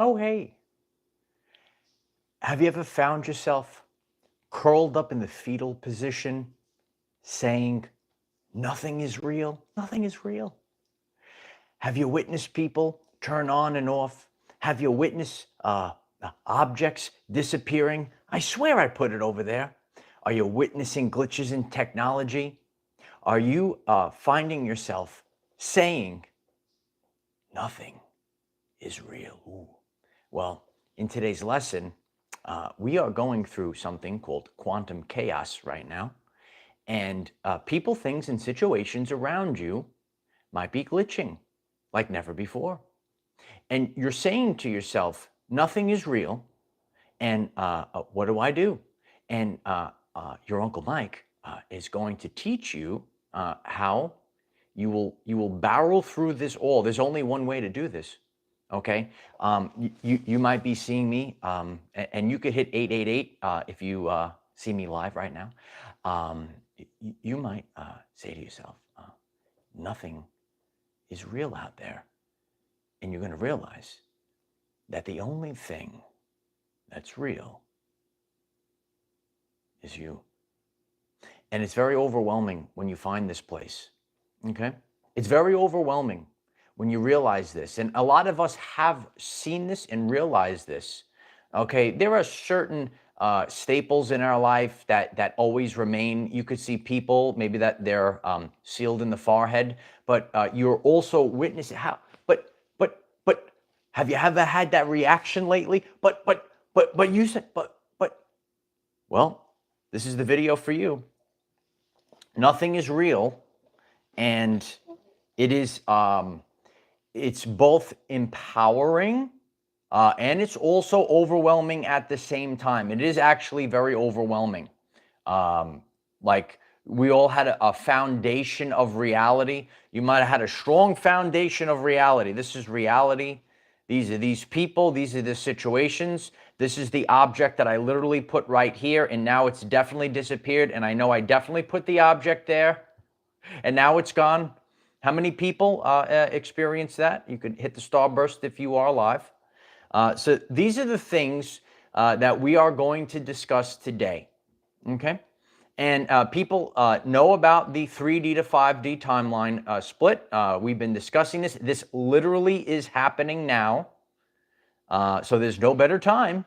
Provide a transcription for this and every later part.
Oh, hey, have you ever found yourself curled up in the fetal position saying, nothing is real? Nothing is real. Have you witnessed people turn on and off? Have you witnessed objects disappearing? I swear I put it over there. Are you witnessing glitches in technology? Are you finding yourself saying, nothing is real? Ooh. Well, in today's lesson, we are going through something called quantum chaos right now. And people, things, and situations around you might be glitching like never before. And you're saying to yourself, nothing is real. And what do I do? And your Uncle Mike is going to teach you how you will barrel through this all. There's only one way to do this. Okay, you might be seeing me, and you could hit 888 if you see me live right now. You might say to yourself, nothing is real out there. And you're going to realize that the only thing that's real is you. And it's very overwhelming when you find this place, okay? It's very overwhelming when you realize this. And a lot of us have seen this and realized this, okay? There are certain staples in our life that always remain. You could see people, maybe that they're sealed in the forehead, but you're also witnessing how, but, have you ever had that reaction lately? But you said, well, this is the video for you. Nothing is real, and it is, it's both empowering and it's also overwhelming at the same time. It is actually very overwhelming. Like we all had a foundation of reality. You might have had a strong foundation of reality. This is reality. These are these people. These are the situations. This is the object that I literally put right here, and now it's definitely disappeared. And I know I definitely put the object there, and now it's gone. How many people experience that? You could hit the starburst if you are alive. So these are the things that we are going to discuss today, okay? And people know about the 3D to 5D timeline split. We've been discussing this. This literally is happening now. So there's no better time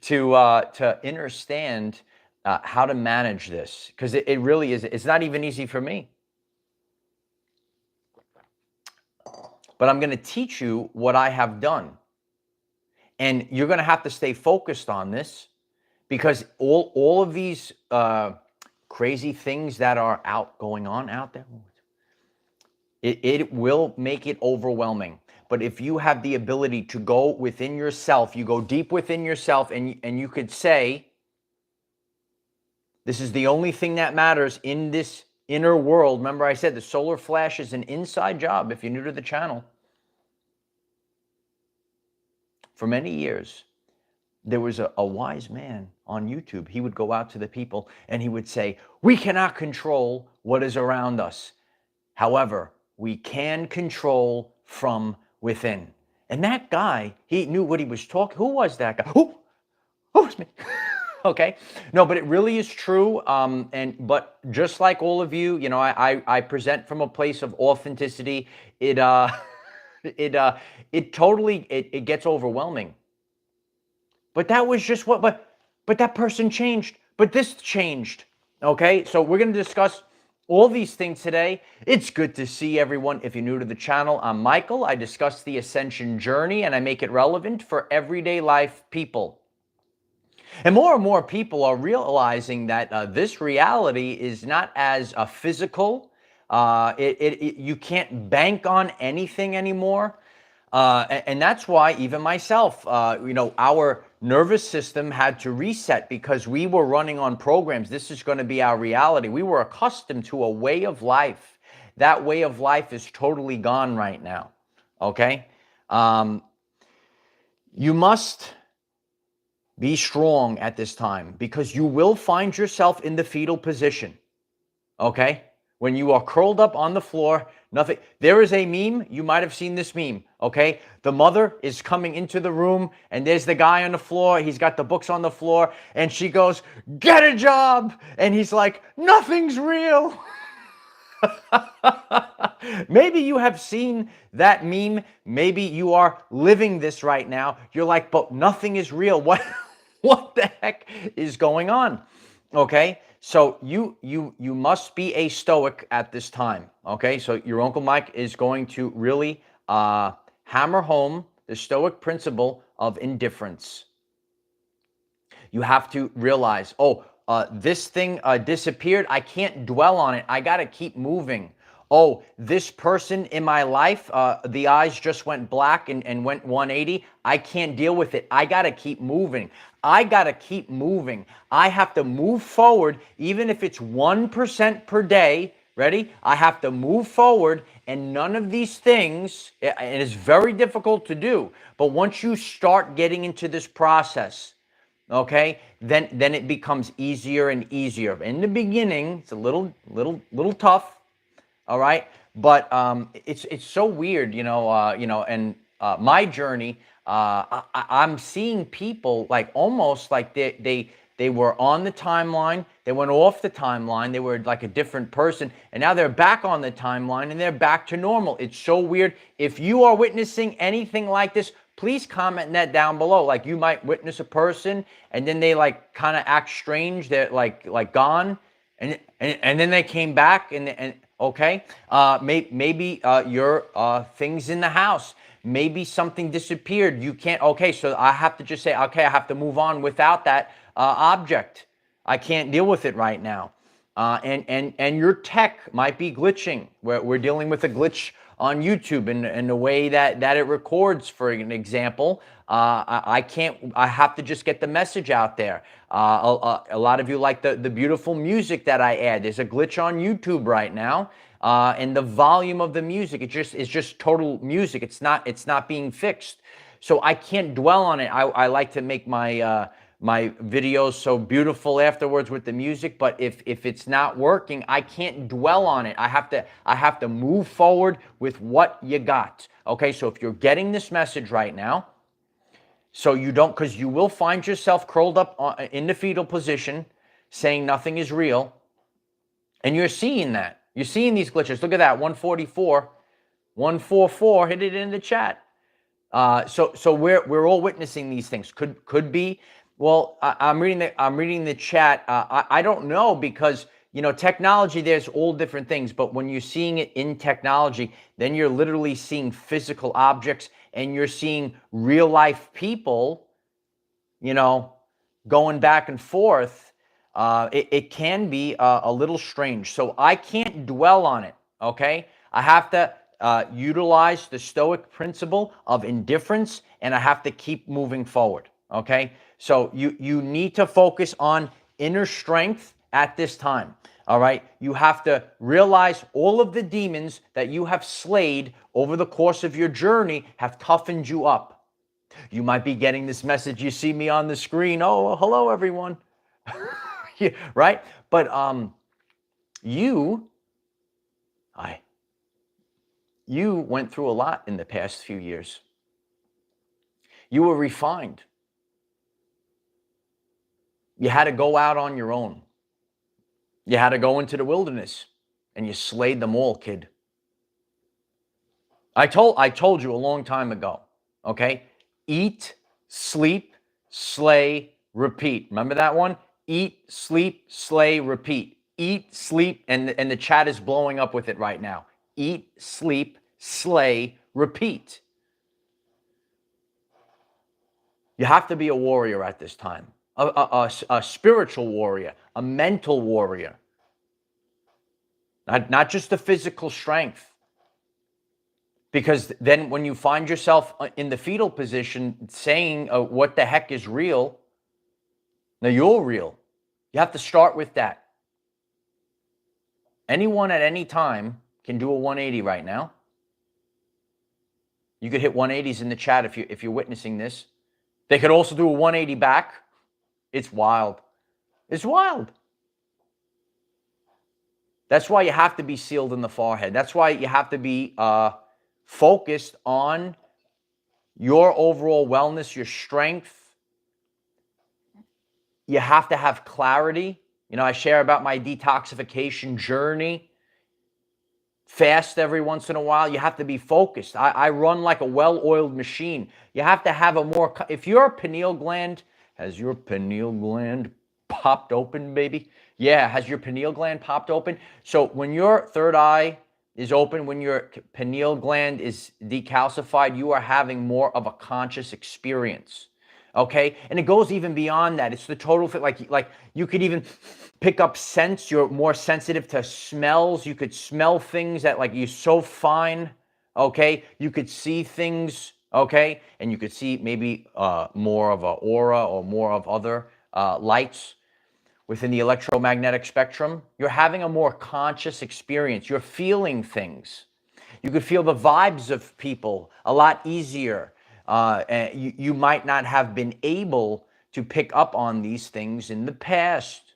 to understand how to manage this, because it really is. It's not even easy for me. But I'm going to teach you what I have done. And you're going to have to stay focused on this, because all of these crazy things that are going on out there, it will make it overwhelming. But if you have the ability to go within yourself, you go deep within yourself, and you could say, this is the only thing that matters in this inner world. Remember I said the solar flash is an inside job if you're new to the channel. For many years, there was a wise man on YouTube. He would go out to the people and he would say, we cannot control what is around us. However, we can control from within. And that guy, he knew what he was talking. Who was that guy? Oh, it's me. Okay. No, but it really is true. But just like all of you, you know, I present from a place of authenticity. It totally gets overwhelming. But that was just what, but that person changed, but this changed. Okay. So we're going to discuss all these things today. It's good to see everyone. If you're new to the channel, I'm Michael. I discuss the Ascension journey and I make it relevant for everyday life people. And more people are realizing that this reality is not as physical. You can't bank on anything anymore. And that's why even myself, you know, our nervous system had to reset because we were running on programs. This is going to be our reality. We were accustomed to a way of life. That way of life is totally gone right now. Okay. You must be strong at this time, because you will find yourself in the fetal position. Okay. When you are curled up on the floor, Nothing. There is a meme. You might have seen this meme. Okay. The mother is coming into the room and there's the guy on the floor. He's got the books on the floor and she goes, "Get a job." And he's like, "Nothing's real." Maybe you have seen that meme. Maybe you are living this right now. You're like, "But nothing is real. What the heck is going on?" Okay, so you must be a stoic at this time. Okay, so your Uncle Mike is going to really hammer home the stoic principle of indifference. You have to realize, oh, this thing disappeared. I can't dwell on it. I got to keep moving. Oh, this person in my life, the eyes just went black and went 180. I can't deal with it. I got to keep moving. I got to keep moving. I have to move forward, even if it's 1% per day. Ready? I have to move forward, and none of these things, it is very difficult to do. But once you start getting into this process, okay, then it becomes easier and easier. In the beginning, it's a little tough. All right, but it's so weird, and my journey. I'm seeing people like almost like they were on the timeline, they went off the timeline, they were like a different person, and now they're back on the timeline and they're back to normal. It's so weird. If you are witnessing anything like this, please comment that down below. Like you might witness a person and then they like kind of act strange. They're like gone, and then they came back and okay, maybe your things in the house. Maybe something disappeared. You can't. Okay, so I have to just say, okay, I have to move on without that object. I can't deal with it right now. And your tech might be glitching. We're dealing with a glitch on YouTube and the way that it records, for an example. I can't. I have to just get the message out there. A lot of you like the beautiful music that I add. There's a glitch on YouTube right now. And the volume of the music, it's just total music. It's not being fixed. So I can't dwell on it. I like to make my my videos so beautiful afterwards with the music, but if it's not working, I can't dwell on it. I have to move forward with what you got. Okay, so if you're getting this message right now, so you don't, because you will find yourself curled up in the fetal position saying nothing is real, and you're seeing that. You're seeing these glitches. Look at that, 144, 144, hit it in the chat. So we're all witnessing these things. Could be. Well, I'm reading the chat. I don't know, because technology, there's all different things, but when you're seeing it in technology, then you're literally seeing physical objects and you're seeing real life people, going back and forth. It can be a little strange. So I can't dwell on it, okay? I have to utilize the Stoic principle of indifference, and I have to keep moving forward, okay? So you need to focus on inner strength at this time, all right? You have to realize all of the demons that you have slayed over the course of your journey have toughened you up. You might be getting this message. You see me on the screen. Oh, hello, everyone. Yeah, right? But you went through a lot in the past few years. You were refined. You had to go out on your own. You had to go into the wilderness, and you slayed them all, kid. I told you a long time ago, okay? Eat, sleep, slay, repeat. Remember that one? Eat, sleep, slay, repeat. Eat, sleep, and the chat is blowing up with it right now. Eat, sleep, slay, repeat. You have to be a warrior at this time, a spiritual warrior, a mental warrior, not just the physical strength. Because then when you find yourself in the fetal position saying, what the heck is real? Now you're real. You have to start with that. Anyone at any time can do a 180 right now. You could hit 180s in the chat if you're witnessing this. They could also do a 180 back. It's wild. It's wild. That's why you have to be sealed in the forehead. That's why you have to be focused on your overall wellness, your strength. You have to have clarity. You know, I share about my detoxification journey. Fast every once in a while. You have to be focused. I run like a well-oiled machine. You have to have a more, if your pineal gland, has your pineal gland popped open, baby? Yeah, has your pineal gland popped open? So when your third eye is open, when your pineal gland is decalcified, you are having more of a conscious experience. Okay, and it goes even beyond that. It's the total fit. Like you could even pick up scents. You're more sensitive to smells. You could smell things that like you're so fine. Okay, you could see things. Okay, and you could see maybe more of an aura or more of other lights within the electromagnetic spectrum. You're having a more conscious experience. You're feeling things. You could feel the vibes of people a lot easier. You might not have been able to pick up on these things in the past.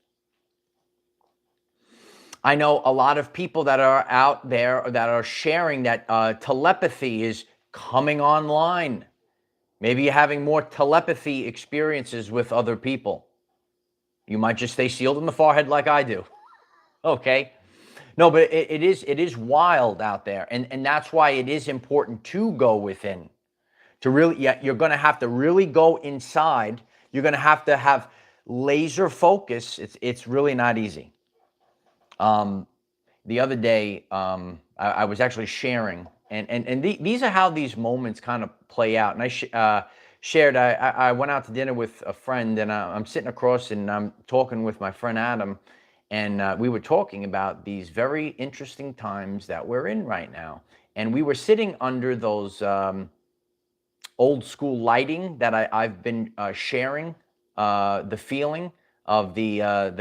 I know a lot of people that are out there that are sharing that telepathy is coming online. Maybe you're having more telepathy experiences with other people. You might just stay sealed in the forehead like I do. Okay? No, but it is wild out there. And that's why it is important to go within. To really, yeah, you're going to have to really go inside. You're going to have laser focus. It's really not easy. The other day, I was actually sharing, and these are how these moments kind of play out. And I shared, I went out to dinner with a friend, and I'm sitting across, and I'm talking with my friend Adam, and we were talking about these very interesting times that we're in right now. And we were sitting under those old school lighting that I've been sharing, the feeling of the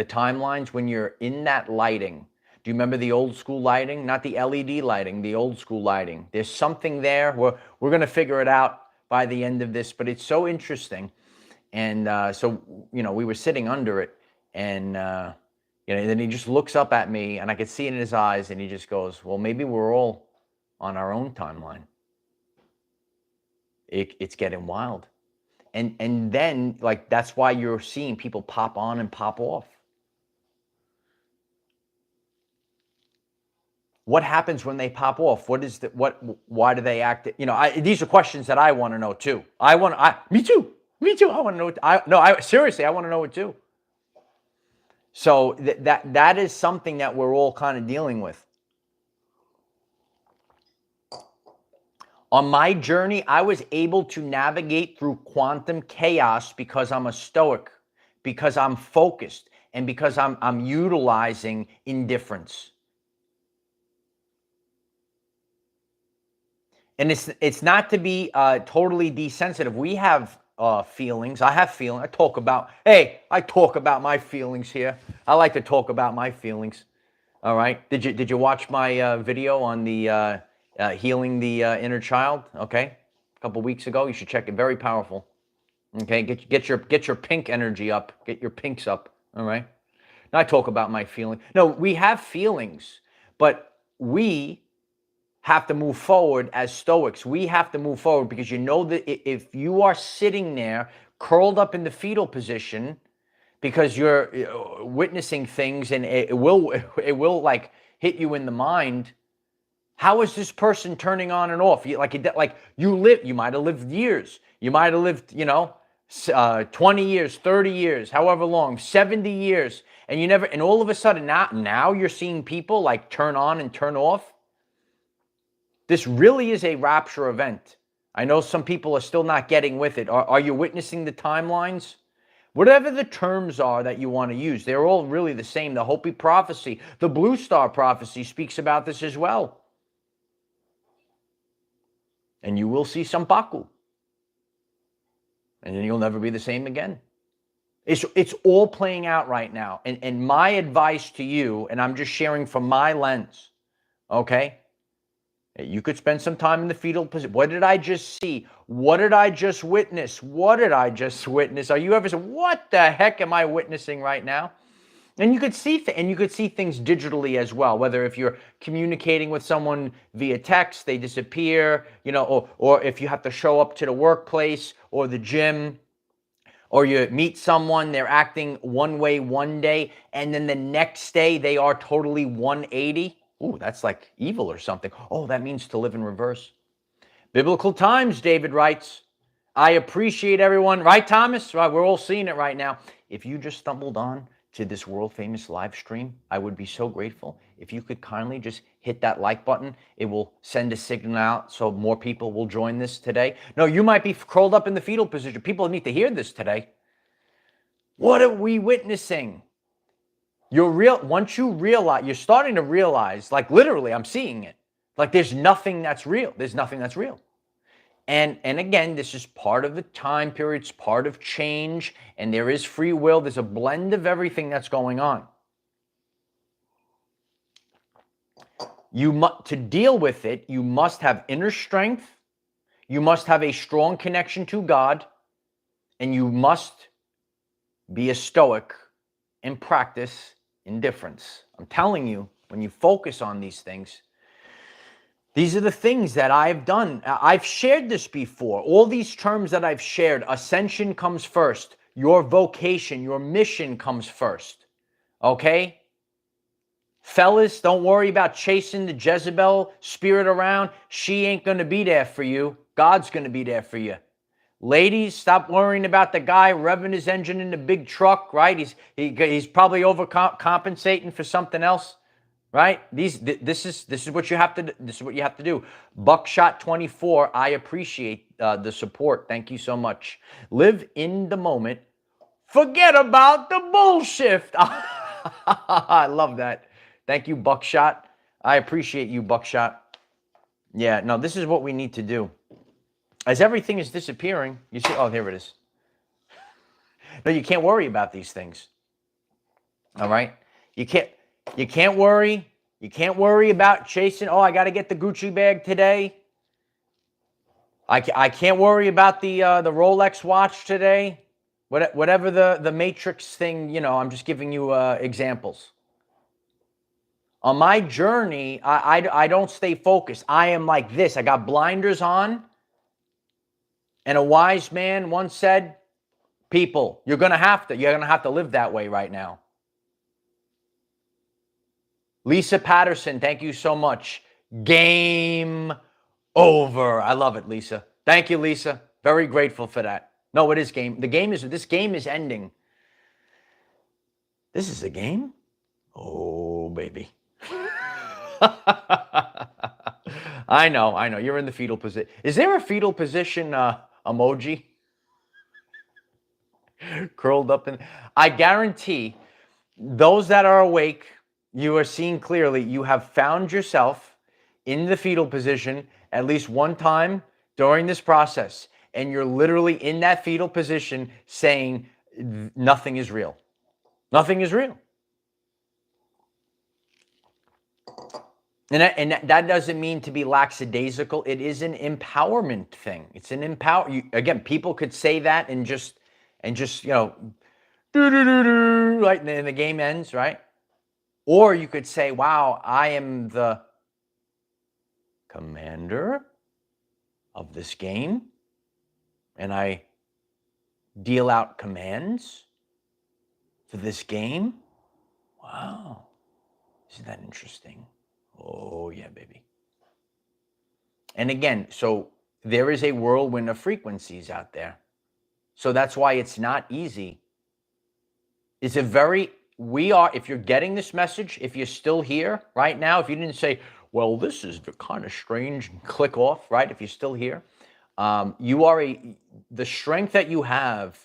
timelines when you're in that lighting. Do you remember the old school lighting? Not the LED lighting, the old school lighting. There's something there. We're going to figure it out by the end of this, but it's so interesting. And so, you know, we were sitting under it, and you know, and then he just looks up at me, and I could see it in his eyes, and he just goes, well, maybe we're all on our own timeline. It's getting wild. And then, like, that's why you're seeing people pop on and pop off. What happens when they pop off? Why do they act? You know, these are questions that I want to know too. Me too. I want to know. Seriously, I want to know it too. So that is something that we're all kind of dealing with. On my journey, I was able to navigate through quantum chaos because I'm a Stoic, because I'm focused, and because I'm utilizing indifference. And it's not to be totally desensitive. We have feelings. I have feelings. I talk about my feelings here. I like to talk about my feelings. All right. Did you watch my video on the healing the inner child? Okay, a couple weeks ago. You should check it. Very powerful. Okay, get your pink energy up. Get your pinks up. All right. Now I talk about my feelings. No, we have feelings, but we have to move forward as Stoics. We have to move forward because you know that if you are sitting there curled up in the fetal position because you're witnessing things and it will like hit you in the mind. How is this person turning on and off? You might have lived years. You might have lived, 20 years, 30 years, however long, 70 years, and all of a sudden now you're seeing people like turn on and turn off. This really is a rapture event. I know some people are still not getting with it. Are you witnessing the timelines? Whatever the terms are that you want to use, they're all really the same. The Hopi prophecy, the Blue Star prophecy speaks about this as well. And you will see Sampaku. And then you'll never be the same again. It's all playing out right now. And my advice to you, and I'm just sharing from my lens, okay? You could spend some time in the fetal position. What did I just see? What did I just witness? What did I just witness? Are you ever saying, what the heck am I witnessing right now? And you could see things digitally as well. Whether if you're communicating with someone via text, they disappear, or if you have to show up to the workplace or the gym, or you meet someone, they're acting one way one day, and then the next day they are totally 180. Ooh, that's like evil or something. Oh, that means to live in reverse. Biblical times, David writes. I appreciate everyone. Right, Thomas? Right, we're all seeing it right now. If you just stumbled on to this world-famous live stream, I would be so grateful if you could kindly just hit that like button. It will send a signal out so more people will join this today. No, you might be curled up in the fetal position. People need to hear this today. What are we witnessing? Once you realize, you're starting to realize, like literally, I'm seeing it. Like there's nothing that's real. There's nothing that's real. And again, this is part of the time period. It's part of change, and there is free will. There's a blend of everything that's going on. To deal with it, you must have inner strength. You must have a strong connection to God, and you must be a stoic and practice indifference. I'm telling you, when you focus on these things, these are the things that I've done. I've shared this before. All these terms that I've shared, ascension comes first. Your vocation, your mission comes first. Okay? Fellas, don't worry about chasing the Jezebel spirit around. She ain't going to be there for you. God's going to be there for you. Ladies, stop worrying about the guy revving his engine in the big truck, right? He's probably overcompensating for something else. Right? This is what you have to do. Buckshot 24. I appreciate the support. Thank you so much. Live in the moment. Forget about the bullshit. I love that. Thank you, Buckshot. I appreciate you, Buckshot. Yeah, no, this is what we need to do. As everything is disappearing, you see, oh, here it is. No, you can't worry about these things. All right? You can't worry. You can't worry about chasing, oh, I got to get the Gucci bag today. I can't worry about the Rolex watch today. Whatever the Matrix thing, I'm just giving you examples. On my journey, I don't stay focused. I am like this. I got blinders on. And a wise man once said, people, you're going to have to live that way right now. Lisa Patterson, thank you so much. Game over. I love it, Lisa. Thank you, Lisa. Very grateful for that. No, it is game. This game is ending. This is a game? Oh, baby. I know. You're in the fetal position. Is there a fetal position emoji? Curled up in. I guarantee those that are awake, you are seeing clearly, you have found yourself in the fetal position at least one time during this process. And you're literally in that fetal position saying, nothing is real. Nothing is real. And that doesn't mean to be lackadaisical. It is an empowerment thing. It's an again, people could say that and just right, and then the game ends, right? Or you could say, wow, I am the commander of this game, and I deal out commands for this game. Wow, isn't that interesting? Oh, yeah, baby. And again, so there is a whirlwind of frequencies out there. So that's why it's not easy. It's if you're getting this message, if you're still here right now, if you didn't say, well, this is kind of strange, and click off, right? If you're still here, the strength that you have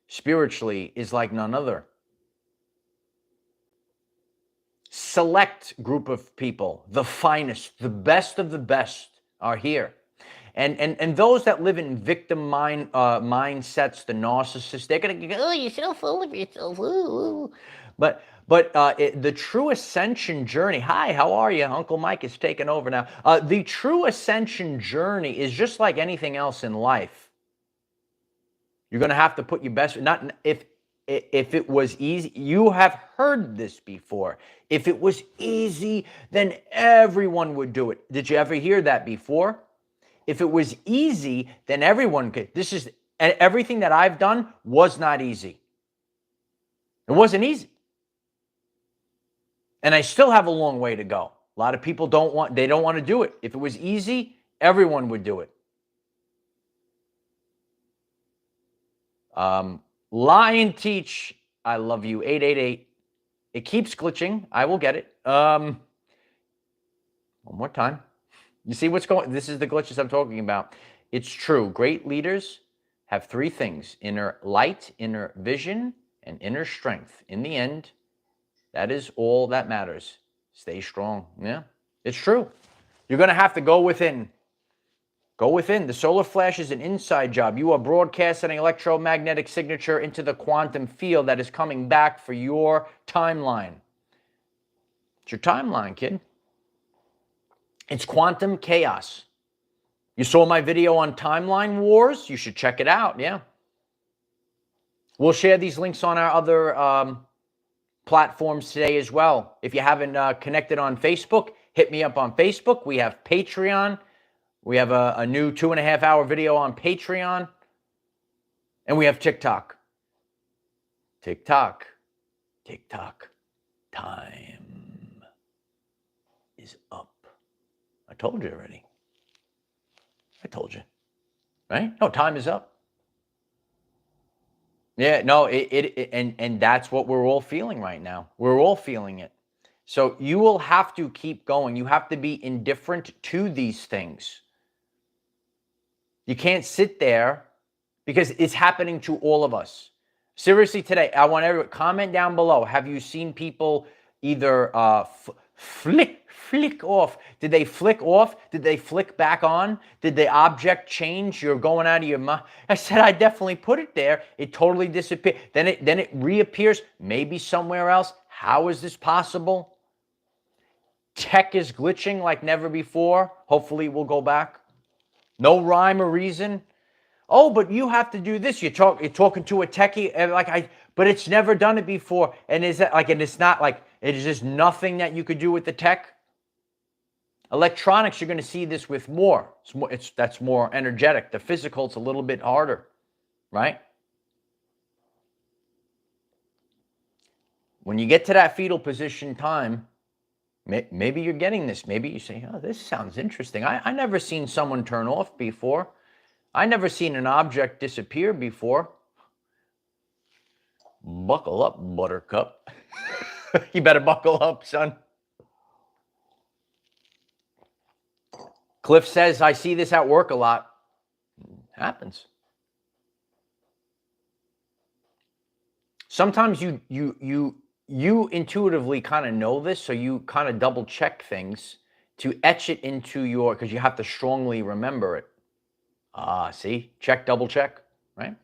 spiritually is like none other. Select group of people, the finest, the best of the best are here. And those that live in victim mindsets, the narcissists, they're going to go, oh, you're so full of yourself. Ooh. But the true ascension journey, hi, how are you? Uncle Mike is taking over now. The true ascension journey is just like anything else in life. You're going to have to put your best, if it was easy, you have heard this before. If it was easy, then everyone would do it. Did you ever hear that before? If it was easy, then everyone could. Everything that I've done was not easy. It wasn't easy. And I still have a long way to go. A lot of people don't want to do it. If it was easy, everyone would do it. Lie and teach. I love you. 888. It keeps glitching. I will get it. One more time. You see what's going? This is the glitches I'm talking about. It's true. Great leaders have three things: inner light, inner vision, and inner strength. In the end, that is all that matters. Stay strong. Yeah, it's true. You're going to have to go within. Go within. The solar flash is an inside job. You are broadcasting an electromagnetic signature into the quantum field that is coming back for your timeline. It's your timeline, kid. It's quantum chaos. You saw my video on timeline wars? You should check it out, yeah. We'll share these links on our other platforms today as well. If you haven't connected on Facebook, hit me up on Facebook. We have Patreon. We have a new 2.5-hour video on Patreon. And we have TikTok. TikTok. Time is up. I told you already. I told you. Right? No, time is up. Yeah, no, and that's what we're all feeling right now. We're all feeling it. So you will have to keep going. You have to be indifferent to these things. You can't sit there because it's happening to all of us. Seriously, today, I want everyone comment down below. Have you seen people either flick off? Did they flick off? Did they flick back on? Did the object change? You're going out of your mind. I said, I definitely put it there. It totally disappeared. Then it reappears maybe somewhere else. How is this possible? Tech is glitching like never before. Hopefully we'll go back. No rhyme or reason. Oh, but you have to do this. You're talking to a techie, but it's never done it before. And it's not like, it is just nothing that you could do with the tech. Electronics, you're going to see this with more. That's more energetic. The physical, it's a little bit harder, right? When you get to that fetal position time, maybe you're getting this. Maybe you say, oh, this sounds interesting. I never seen someone turn off before. I never seen an object disappear before. Buckle up, buttercup. You better buckle up, son. Cliff says, I see this at work a lot. Happens. Sometimes you intuitively kind of know this, so you kind of double check things to etch it into your, because you have to strongly remember it. See, double check, right?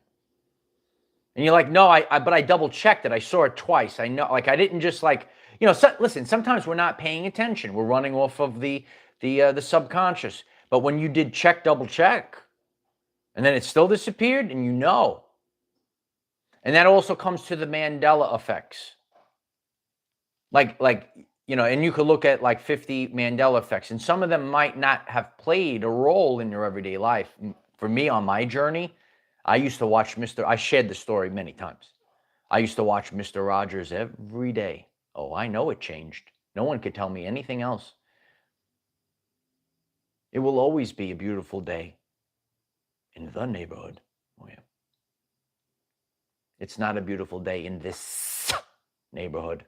And you're like, no, but I double checked it. I saw it twice. I know, like, I didn't just listen, sometimes we're not paying attention. We're running off of the subconscious. But when you did double check, and then it still disappeared, and you know. And that also comes to the Mandela effects. And you could look at like 50 Mandela effects, and some of them might not have played a role in your everyday life. For me, on my journey, I used to watch I shared the story many times. I used to watch Mr. Rogers every day. Oh, I know it changed. No one could tell me anything else. It will always be a beautiful day in the neighborhood. Oh, yeah. It's not a beautiful day in this neighborhood.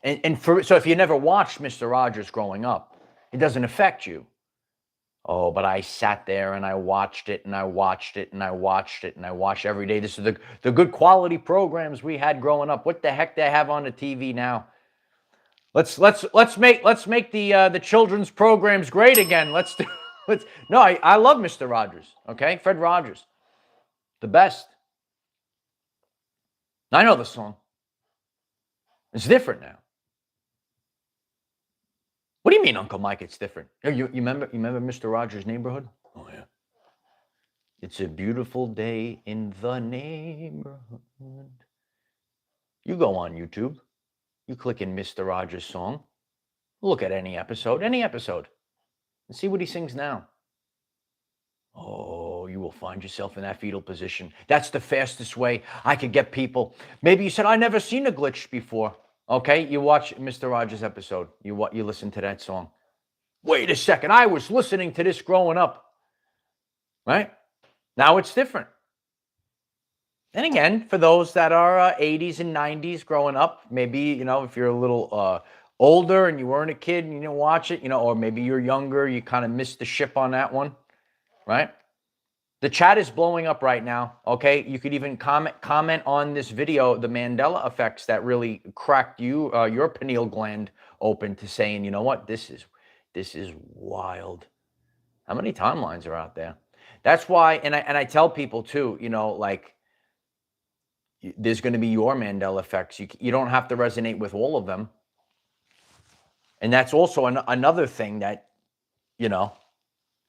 So if you never watched Mr. Rogers growing up, it doesn't affect you. Oh, but I sat there and I watched it and I watched it and I watched it and I watched every day. This is the good quality programs we had growing up. What the heck they have on the TV now? Let's make the children's programs great again. No, I love Mr. Rogers. Okay, Fred Rogers, the best. I know the song. It's different now. What do you mean, Uncle Mike? It's different. You remember Mr. Rogers' Neighborhood? Oh yeah. It's a beautiful day in the neighborhood. You go on YouTube, you click in Mr. Rogers' song, look at any episode, and see what he sings now. Oh, you will find yourself in that fetal position. That's the fastest way I could get people. Maybe you said, I never seen a glitch before. Okay, you watch Mr. Rogers' episode. You listen to that song. Wait a second, I was listening to this growing up. Right? Now it's different. And again, for those that are 80s and 90s growing up, maybe, if you're a little older and you weren't a kid and you didn't watch it, or maybe you're younger, you kind of missed the ship on that one. Right? The chat is blowing up right now, okay? You could even comment on this video, the Mandela effects that really cracked your pineal gland open to saying, you know what, this is wild. How many timelines are out there? That's why, and I tell people too, like, there's going to be your Mandela effects. You don't have to resonate with all of them. And that's also another thing that,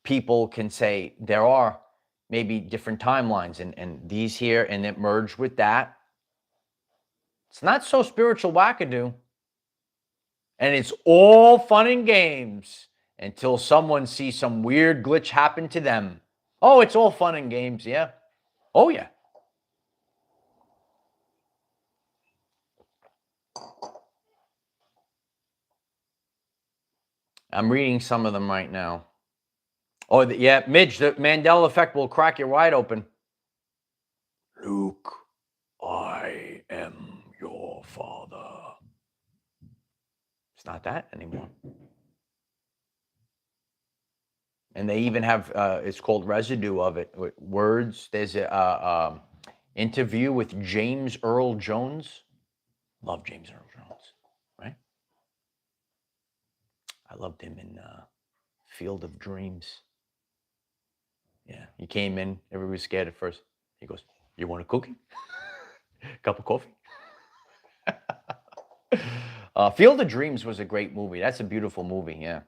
people can say there are maybe different timelines and these here and it merged with that. It's not so spiritual wackadoo. And it's all fun and games until someone sees some weird glitch happen to them. Oh, it's all fun and games, yeah. Oh, yeah. I'm reading some of them right now. Oh, yeah, Midge, the Mandela effect will crack you wide open. Luke, I am your father. It's not that anymore. And they even have, it's called residue of it, words. There's a interview with James Earl Jones. Love James Earl Jones, right? I loved him in Field of Dreams. Yeah, he came in, everybody was scared at first. He goes, you want a cookie? Cup of coffee? Field of Dreams was a great movie. That's a beautiful movie, yeah.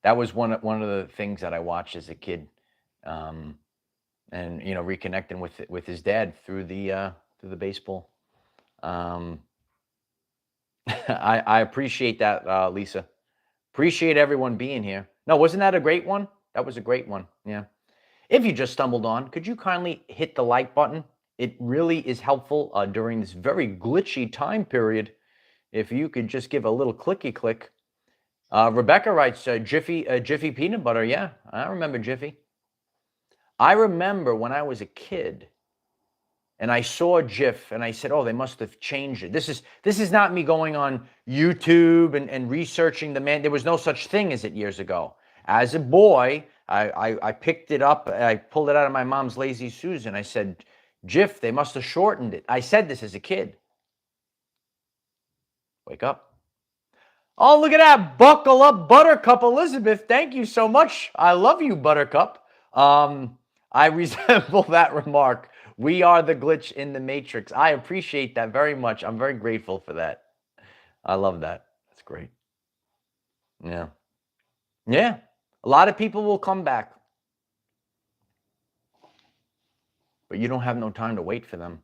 That was one of the things that I watched as a kid. And, reconnecting with his dad through the baseball. I appreciate that, Lisa. Appreciate everyone being here. No, wasn't that a great one? That was a great one, yeah. If you just stumbled on, could you kindly hit the like button? It really is helpful during this very glitchy time period. If you could just give a little clicky click. Rebecca writes, Jiffy peanut butter. Yeah, I remember Jiffy. I remember when I was a kid and I saw Jif and I said, oh, they must have changed it. This is not me going on YouTube and researching the man. There was no such thing as it years ago. As a boy, I picked it up. I pulled it out of my mom's Lazy Susan. I said, Jif, they must have shortened it. I said this as a kid. Wake up. Oh, look at that. Buckle up, Buttercup Elizabeth. Thank you so much. I love you, Buttercup. I resemble that remark. We are the glitch in the matrix. I appreciate that very much. I'm very grateful for that. I love that. That's great. Yeah. Yeah. A lot of people will come back. But you don't have no time to wait for them.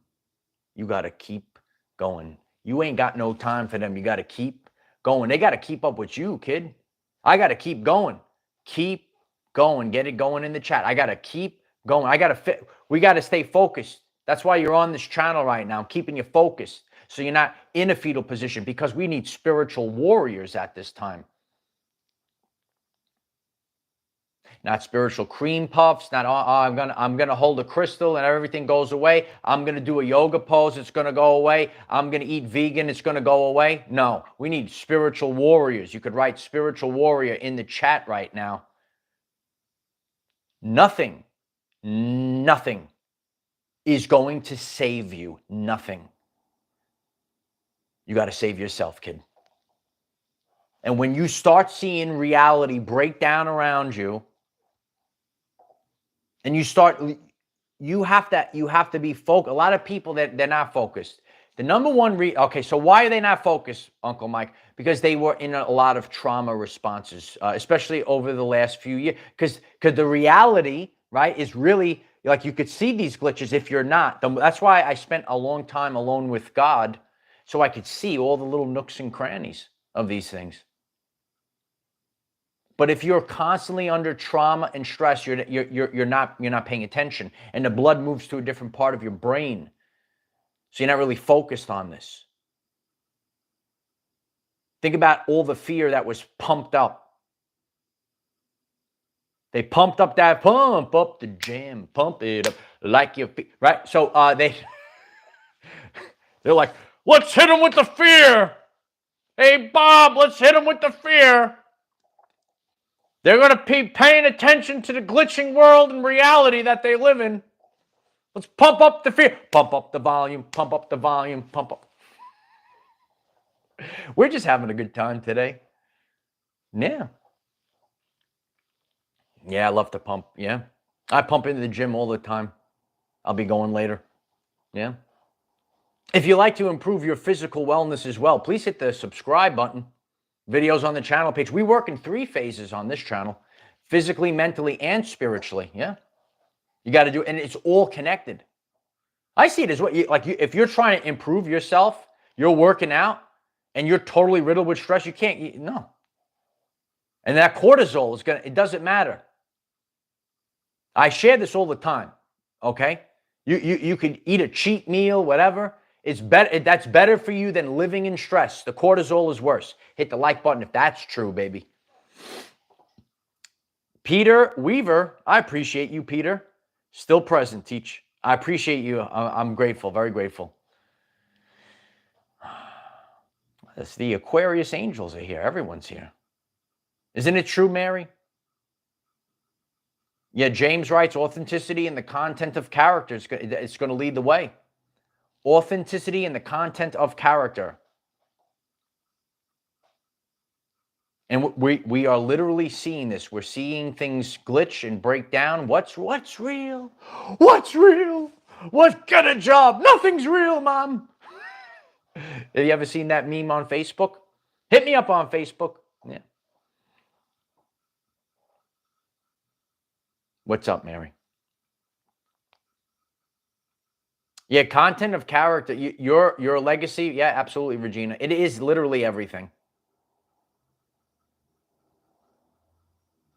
You got to keep going. You ain't got no time for them. You got to keep going. They got to keep up with you, kid. I got to keep going. Keep going. Get it going in the chat. I got to keep going. We got to stay focused. That's why you're on this channel right now, keeping you focused so you're not in a fetal position, because we need spiritual warriors at this time. Not spiritual cream puffs, not, I'm gonna hold a crystal and everything goes away. I'm gonna do a yoga pose, it's gonna go away. I'm gonna eat vegan, it's gonna go away. No, we need spiritual warriors. You could write spiritual warrior in the chat right now. Nothing is going to save you. Nothing. You got to save yourself, kid. And when you start seeing reality break down around you, and you have to be focused. A lot of people that they're not focused. The number one okay, so why are they not focused, Uncle Mike? Because they were in a lot of trauma responses, especially over the last few years. Because the reality, right, is really, Like you could see these glitches if you're not. That's why I spent a long time alone with God, so I could see all the little nooks and crannies of these things. But if you're constantly under trauma and stress, you're not paying attention, and the blood moves to a different part of your brain, so you're not really focused on this. Think about all the fear that was pumped up. They pumped up that, pump up the jam, pump it up like your feet, right? So they're like, let's hit them with the fear. Hey, Bob, let's hit them with the fear. They're going to be paying attention to the glitching world and reality that they live in. Let's pump up the fear. Pump up the volume, pump up the volume, pump up. We're just having a good time today. Yeah. Yeah, I love to pump. Yeah. I pump into the gym all the time. I'll be going later. Yeah. If you like to improve your physical wellness as well, please hit the subscribe button. Videos on the channel page. We work in 3 phases on this channel: physically, mentally, and spiritually. Yeah. You got to do it, and it's all connected. I see it as what if you're trying to improve yourself, you're working out, and you're totally riddled with stress, you can't, no. And that cortisol is it doesn't matter. I share this all the time, okay? You could eat a cheat meal, whatever. It's better. That's better for you than living in stress. The cortisol is worse. Hit the like button if that's true, baby. Peter Weaver, I appreciate you, Peter. Still present, teach. I appreciate you. I'm grateful, very grateful. It's the Aquarius angels are here. Everyone's here. Isn't it true, Mary? Yeah, James writes, authenticity and the content of character. It's going to lead the way. Authenticity and the content of character. And we are literally seeing this. We're seeing things glitch and break down. What's real? What's real? What kind of job? Nothing's real, Mom. Have you ever seen that meme on Facebook? Hit me up on Facebook. Yeah. What's up, Mary? Yeah, content of character. Your legacy. Yeah, absolutely, Regina. It is literally everything.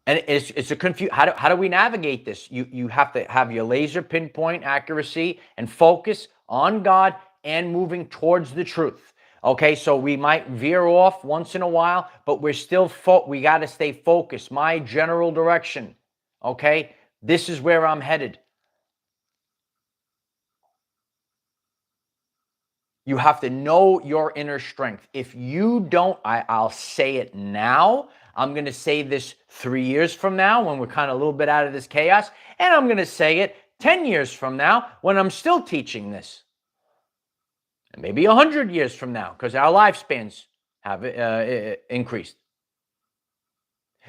And it's a confuse. How do we navigate this? You have to have your laser pinpoint accuracy and focus on God and moving towards the truth. Okay, so we might veer off once in a while, but we're still we got to stay focused. My general direction. Okay, this is where I'm headed. You have to know your inner strength. If you don't, I'll say it now. I'm going to say this 3 years from now when we're kind of a little bit out of this chaos. And I'm going to say it 10 years from now when I'm still teaching this. And maybe 100 years from now because our lifespans have increased.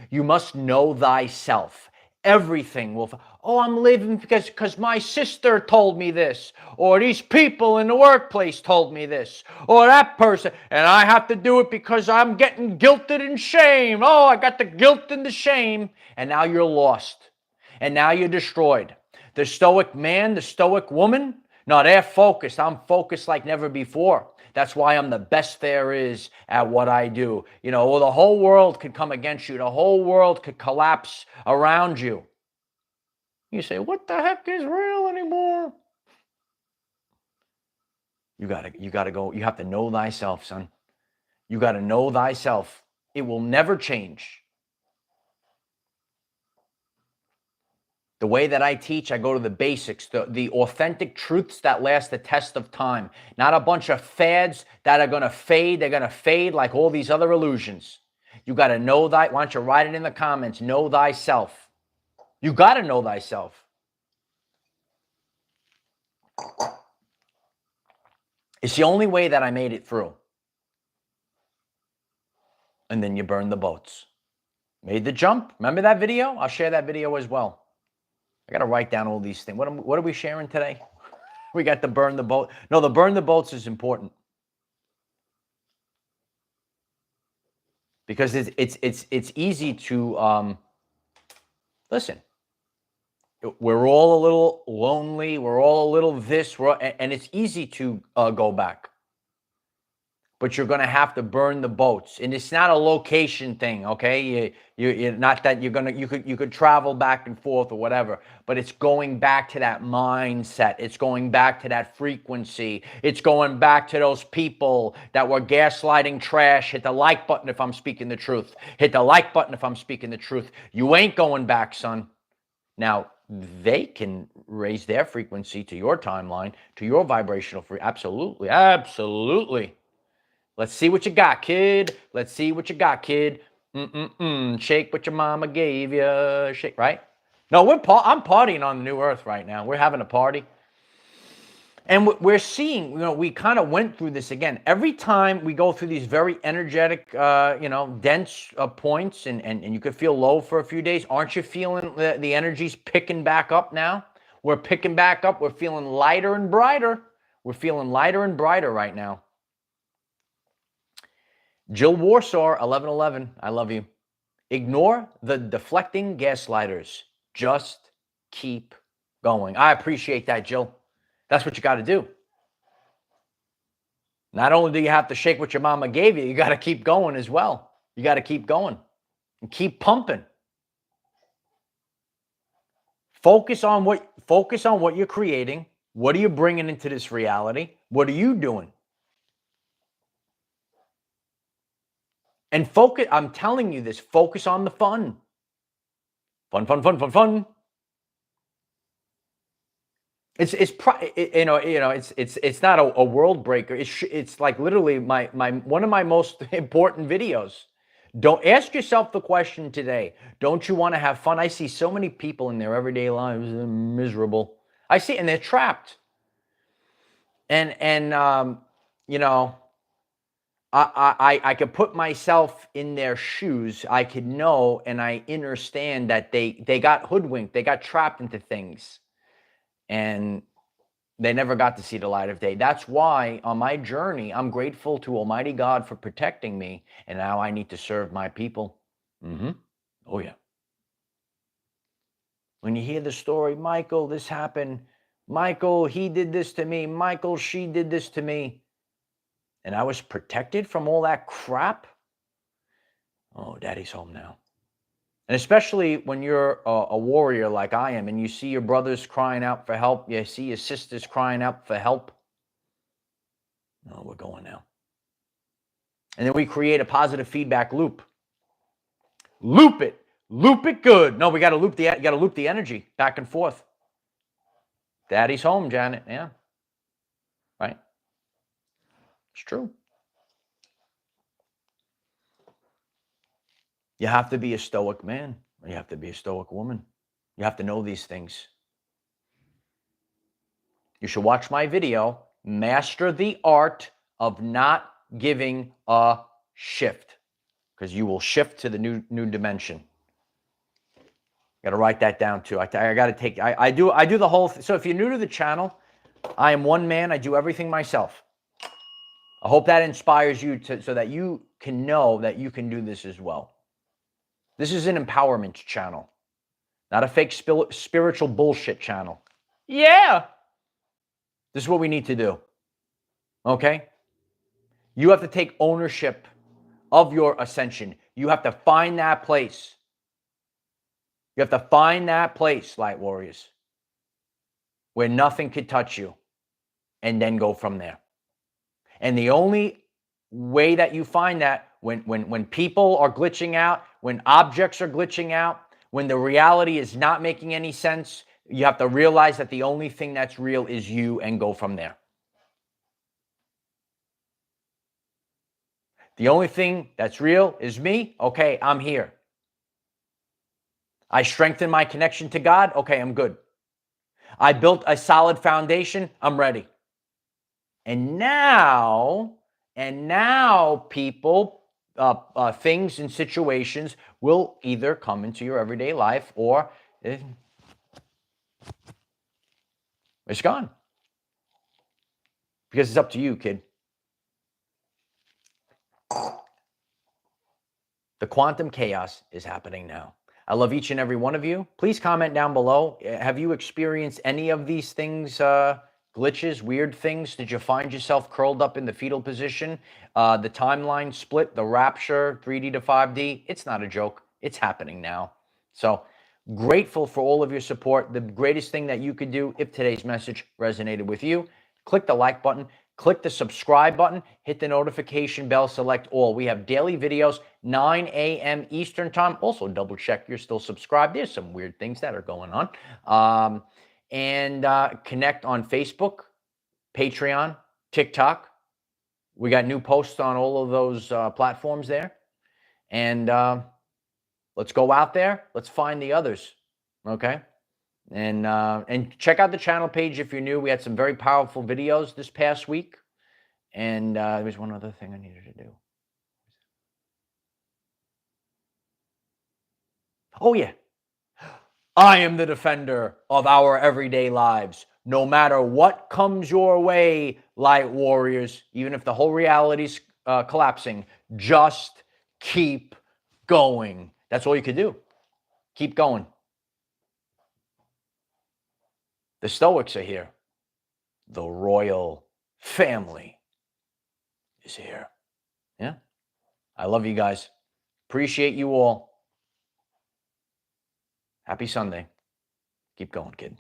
You must know thyself. Everything will, I'm living because my sister told me this, or these people in the workplace told me this, or that person, and I have to do it because I'm getting guilted and shame. Oh, I got the guilt and the shame, and now you're lost, and now you're destroyed. The stoic man, the stoic woman, no, they're focused. I'm focused like never before. That's why I'm the best there is at what I do. Or the whole world could come against you. The whole world could collapse around you. You say, what the heck is real anymore? You gotta go. You have to know thyself, son. You got to know thyself. It will never change. The way that I teach, I go to the basics, the authentic truths that last the test of time. Not a bunch of fads that are going to fade. They're going to fade like all these other illusions. You got to know why don't you write it in the comments? Know thyself. You got to know thyself. It's the only way that I made it through. And then you burn the boats. Made the jump. Remember that video? I'll share that video as well. I got to write down all these things. What are we sharing today? We got the burn the boat. No, the burn the boats is important. Because it's easy to, listen, we're all a little lonely. We're all a little this, and it's easy to go back. But you're going to have to burn the boats, and it's not a location thing, okay? You're not that you could travel back and forth or whatever, but it's going back to that mindset. It's going back to that frequency. It's going back to those people that were gaslighting trash. Hit the like button if I'm speaking the truth. Hit the like button if I'm speaking the truth. You ain't going back, son. Now, they can raise their frequency to your timeline, to your vibrational frequency. Absolutely, absolutely. Let's see what you got, kid. Let's see what you got, kid. Shake what your mama gave you. Shake, right? No, I'm partying on the new earth right now. We're having a party. And we're seeing, we kind of went through this again. Every time we go through these very energetic, dense points, and you could feel low for a few days. Aren't you feeling the energy's picking back up now? We're picking back up. We're feeling lighter and brighter. We're feeling lighter and brighter right now. Jill Warsaw, 1111, I love you. Ignore the deflecting gaslighters. Just keep going. I appreciate that, Jill. That's what you got to do. Not only do you have to shake what your mama gave you, you got to keep going as well. You got to keep going and keep pumping. Focus on what you're creating. What are you bringing into this reality? What are you doing? And focus, I'm telling you this, focus on the fun. Fun, fun, fun, fun, fun. It's not a world breaker. It's like literally my one of my most important videos. Don't ask yourself the question today. Don't you want to have fun? I see so many people in their everyday lives miserable. I see, and they're trapped. I could put myself in their shoes. I could know, and I understand that they got hoodwinked. They got trapped into things, and they never got to see the light of day. That's why on my journey, I'm grateful to Almighty God for protecting me, and now I need to serve my people. Oh yeah. When you hear the story, Michael, this happened. Michael, he did this to me. Michael, she did this to me. And I was protected from all that crap. Oh, daddy's home now. And especially when you're a warrior like I am, and you see your brothers crying out for help, you see your sisters crying out for help. Oh, we're going now. And then we create a positive feedback loop. Loop it good. No, we got to loop the energy back and forth. Daddy's home, Janet. Yeah, right. It's true. You have to be a stoic man, or you have to be a stoic woman. You have to know these things. You should watch my video, Master the Art of Not Giving a Shift, because you will shift to the new dimension. Got to write that down too. I got to take. I do the whole. So if you're new to the channel, I am one man. I do everything myself. I hope that inspires you so that you can know that you can do this as well. This is an empowerment channel, not a fake spiritual bullshit channel. Yeah. This is what we need to do. Okay? You have to take ownership of your ascension. You have to find that place. You have to find that place, light warriors, where nothing could touch you, and then go from there. And the only way that you find that, when people are glitching out, when objects are glitching out, when the reality is not making any sense, you have to realize that the only thing that's real is you, and go from there. The only thing that's real is me. Okay, I'm here. I strengthen my connection to God. Okay, I'm good. I built a solid foundation. I'm ready. And now people, things and situations will either come into your everyday life, or it's gone. Because it's up to you, kid. The quantum chaos is happening now. I love each and every one of you. Please comment down below. Have you experienced any of these things, glitches, weird things? Did you find yourself curled up in the fetal position? The timeline split, the rapture, 3D to 5D? It's not a joke. It's happening now. So grateful for all of your support. The greatest thing that you could do if today's message resonated with you, click the like button. Click the subscribe button, hit the notification bell, select all. We have daily videos, 9 a.m. Eastern time. Also, double check you're still subscribed. There's some weird things that are going on. Connect on Facebook, Patreon, TikTok. We got new posts on all of those platforms there. And let's go out there. Let's find the others, okay? And check out the channel page if you're new. We had some very powerful videos this past week. And there was one other thing I needed to do. Oh, yeah. I am the defender of our everyday lives. No matter what comes your way, light warriors, even if the whole reality's collapsing, just keep going. That's all you can do. Keep going. The Stoics are here. The royal family is here. Yeah. I love you guys. Appreciate you all. Happy Sunday. Keep going, kid.